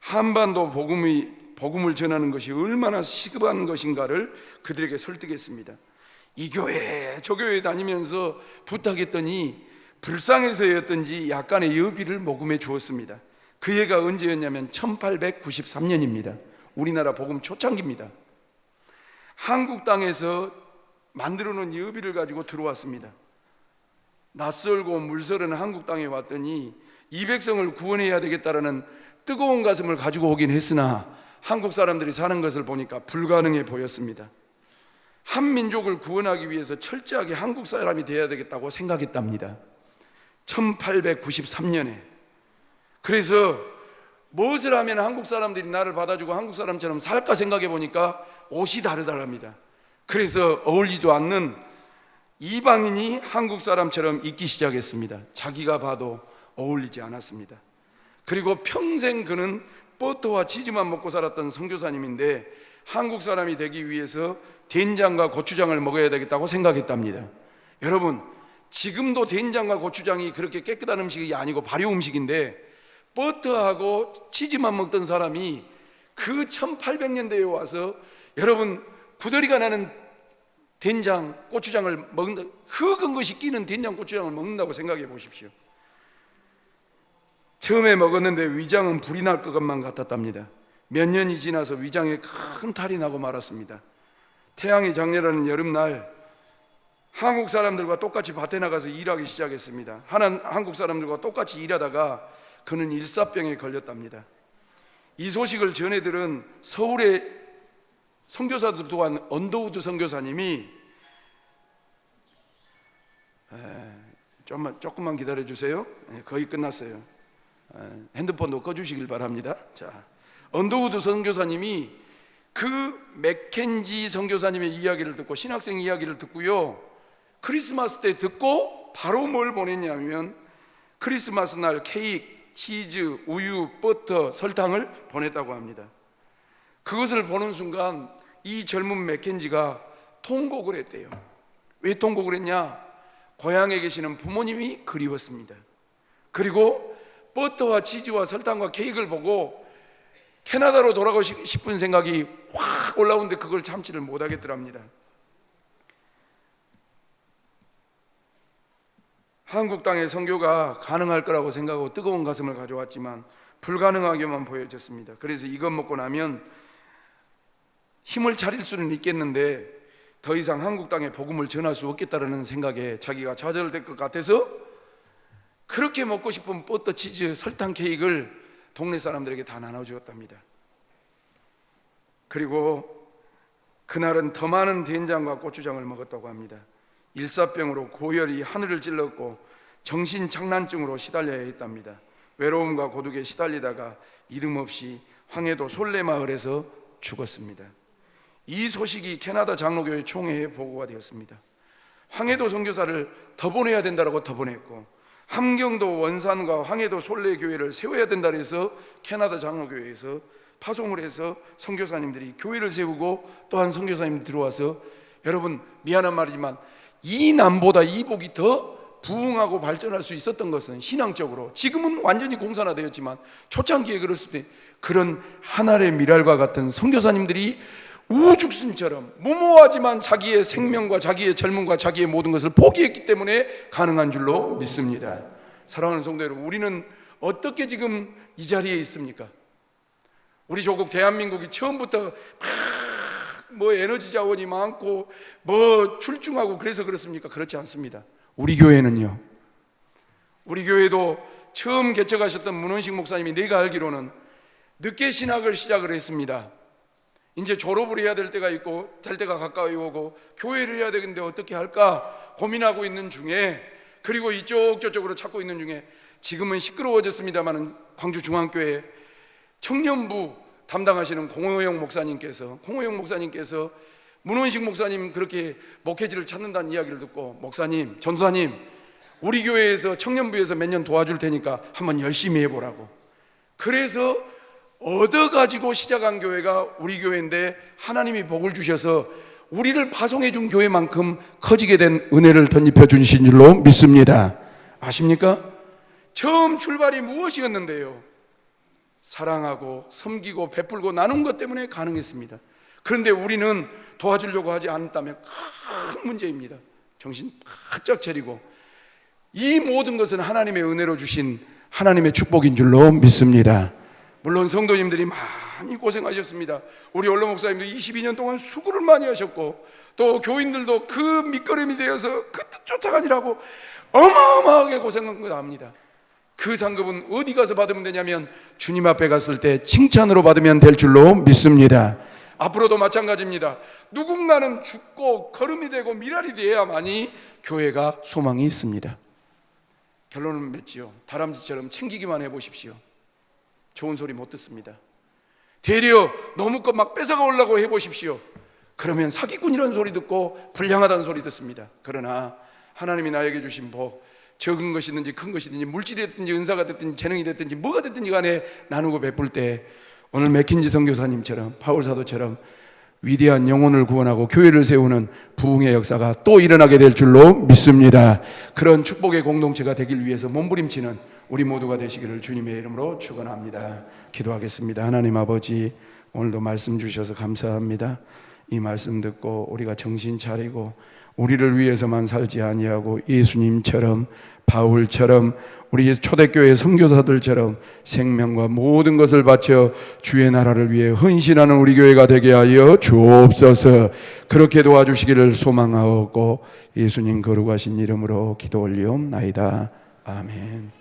한반도 복음을 전하는 것이 얼마나 시급한 것인가를 그들에게 설득했습니다. 이 교회 저 교회 다니면서 부탁했더니 불쌍해서였던지 약간의 여비를 모금해 주었습니다. 그 해가 언제였냐면 1893년입니다. 우리나라 복음 초창기입니다. 한국 땅에서 만들어 놓은 여비를 가지고 들어왔습니다. 낯설고 물서른 한국 땅에 왔더니 이 백성을 구원해야 되겠다라는 뜨거운 가슴을 가지고 오긴 했으나 한국 사람들이 사는 것을 보니까 불가능해 보였습니다. 한 민족을 구원하기 위해서 철저하게 한국 사람이 되어야 되겠다고 생각했답니다. 1893년에. 그래서 무엇을 하면 한국 사람들이 나를 받아주고 한국 사람처럼 살까 생각해 보니까 옷이 다르더랍니다. 그래서 어울리지도 않는 이방인이 한국 사람처럼 입기 시작했습니다. 자기가 봐도 어울리지 않았습니다. 그리고 평생 그는 버터와 치즈만 먹고 살았던 선교사님인데 한국 사람이 되기 위해서 된장과 고추장을 먹어야 되겠다고 생각했답니다. 여러분, 지금도 된장과 고추장이 그렇게 깨끗한 음식이 아니고 발효 음식인데 버터하고 치즈만 먹던 사람이 그 1800년대에 와서 여러분 구더리가 나는 된장, 고추장을 먹는다, 흙은 것이 끼는 된장, 고추장을 먹는다고 생각해 보십시오. 처음에 먹었는데 위장은 불이 날 것만 같았답니다. 몇 년이 지나서 위장에 큰 탈이 나고 말았습니다. 태양이 장렬하는 여름날 한국 사람들과 똑같이 밭에 나가서 일하기 시작했습니다. 한국 사람들과 똑같이 일하다가 그는 일사병에 걸렸답니다. 이 소식을 전해들은 서울의 선교사들 또한 언더우드 선교사님이 조금만 기다려 주세요. 거의 끝났어요. 핸드폰도 꺼주시길 바랍니다. 자, 언더우드 선교사님이 그 맥켄지 선교사님의 이야기를 듣고 신학생 이야기를 듣고요, 크리스마스 때 듣고 바로 뭘 보냈냐면 크리스마스 날 케이크, 치즈, 우유, 버터, 설탕을 보냈다고 합니다. 그것을 보는 순간 이 젊은 맥켄지가 통곡을 했대요. 왜 통곡을 했냐? 고향에 계시는 부모님이 그리웠습니다. 그리고 버터와 치즈와 설탕과 케이크를 보고 캐나다로 돌아가고 싶은 생각이 확 올라오는데 그걸 참지를 못하겠더랍니다. 한국 땅의 선교가 가능할 거라고 생각하고 뜨거운 가슴을 가져왔지만 불가능하게만 보여졌습니다. 그래서 이것 먹고 나면 힘을 차릴 수는 있겠는데 더 이상 한국 땅에 복음을 전할 수 없겠다는 생각에 자기가 좌절될 것 같아서 그렇게 먹고 싶은 버터, 치즈, 설탕 케이크를 동네 사람들에게 다 나눠주었답니다. 그리고 그날은 더 많은 된장과 고추장을 먹었다고 합니다. 일사병으로 고열이 하늘을 찔렀고 정신착란증으로 시달려야 했답니다. 외로움과 고독에 시달리다가 이름 없이 황해도 솔레마을에서 죽었습니다. 이 소식이 캐나다 장로교회 총회에 보고가 되었습니다. 황해도 선교사를 더 보내야 된다고 더 보냈고 함경도 원산과 황해도 솔레교회를 세워야 된다 해서 캐나다 장로교회에서 파송을 해서 선교사님들이 교회를 세우고 또한 선교사님들이 들어와서, 여러분 미안한 말이지만 이 남보다 이복이 더 부흥하고 발전할 수 있었던 것은 신앙적으로, 지금은 완전히 공산화되었지만 초창기에 그랬을 때 그런 하늘의 미랄과 같은 선교사님들이 우죽순처럼 무모하지만 자기의 생명과 자기의 젊음과 자기의 모든 것을 포기했기 때문에 가능한 줄로 믿습니다. 사랑하는 성도 여러분, 우리는 어떻게 지금 이 자리에 있습니까? 우리 조국 대한민국이 처음부터 뭐 에너지 자원이 많고 뭐 출중하고 그래서 그렇습니까? 그렇지 않습니다. 우리 교회는요, 우리 교회도 처음 개척하셨던 문원식 목사님이 내가 알기로는 늦게 신학을 시작을 했습니다. 이제 졸업을 해야 될 때가 있고 될 때가 가까이 오고 교회를 해야 되는데 어떻게 할까 고민하고 있는 중에, 그리고 이쪽 저쪽으로 찾고 있는 중에 지금은 시끄러워졌습니다만 광주중앙교회 청년부 담당하시는 공호영 목사님께서 문원식 목사님 그렇게 목회지를 찾는다는 이야기를 듣고, 목사님, 전도사님, 우리 교회에서 청년부에서 몇 년 도와줄 테니까 한번 열심히 해보라고. 그래서 얻어가지고 시작한 교회가 우리 교회인데 하나님이 복을 주셔서 우리를 파송해 준 교회만큼 커지게 된 은혜를 덧입혀 주신 줄로 믿습니다. 아십니까? 처음 출발이 무엇이었는데요? 사랑하고 섬기고 베풀고 나눈 것 때문에 가능했습니다. 그런데 우리는 도와주려고 하지 않았다면 큰 문제입니다. 정신 바짝 차리고, 이 모든 것은 하나님의 은혜로 주신 하나님의 축복인 줄로 믿습니다. 물론 성도님들이 많이 고생하셨습니다. 우리 원로 목사님도 22년 동안 수고를 많이 하셨고, 또 교인들도 그 밑거름이 되어서 그 뜻 쫓아가니라고 어마어마하게 고생한 거 압니다. 그 상급은 어디 가서 받으면 되냐면 주님 앞에 갔을 때 칭찬으로 받으면 될 줄로 믿습니다. 앞으로도 마찬가지입니다. 누군가는 죽고 거름이 되고 미랄이 되어야만이 교회가 소망이 있습니다. 결론은 맺지요. 다람쥐처럼 챙기기만 해보십시오. 좋은 소리 못 듣습니다. 되려 너무 것 막 뺏어가 오려고 해보십시오. 그러면 사기꾼이라는 소리 듣고 불량하다는 소리 듣습니다. 그러나 하나님이 나에게 주신 복, 적은 것이든지 큰 것이든지 물질이 됐든지 은사가 됐든지 재능이 됐든지 뭐가 됐든지 간에 나누고 베풀 때 오늘 맥킨지 선교사님처럼 바울 사도처럼 위대한 영혼을 구원하고 교회를 세우는 부흥의 역사가 또 일어나게 될 줄로 믿습니다. 그런 축복의 공동체가 되길 위해서 몸부림치는 우리 모두가 되시기를 주님의 이름으로 축원합니다. 기도하겠습니다. 하나님 아버지, 오늘도 말씀 주셔서 감사합니다. 이 말씀 듣고 우리가 정신 차리고 우리를 위해서만 살지 아니하고 예수님처럼 바울처럼 우리 초대교회 선교사들처럼 생명과 모든 것을 바쳐 주의 나라를 위해 헌신하는 우리 교회가 되게 하여 주옵소서. 그렇게 도와주시기를 소망하고 예수님 거룩하신 이름으로 기도 올리옵나이다. 아멘.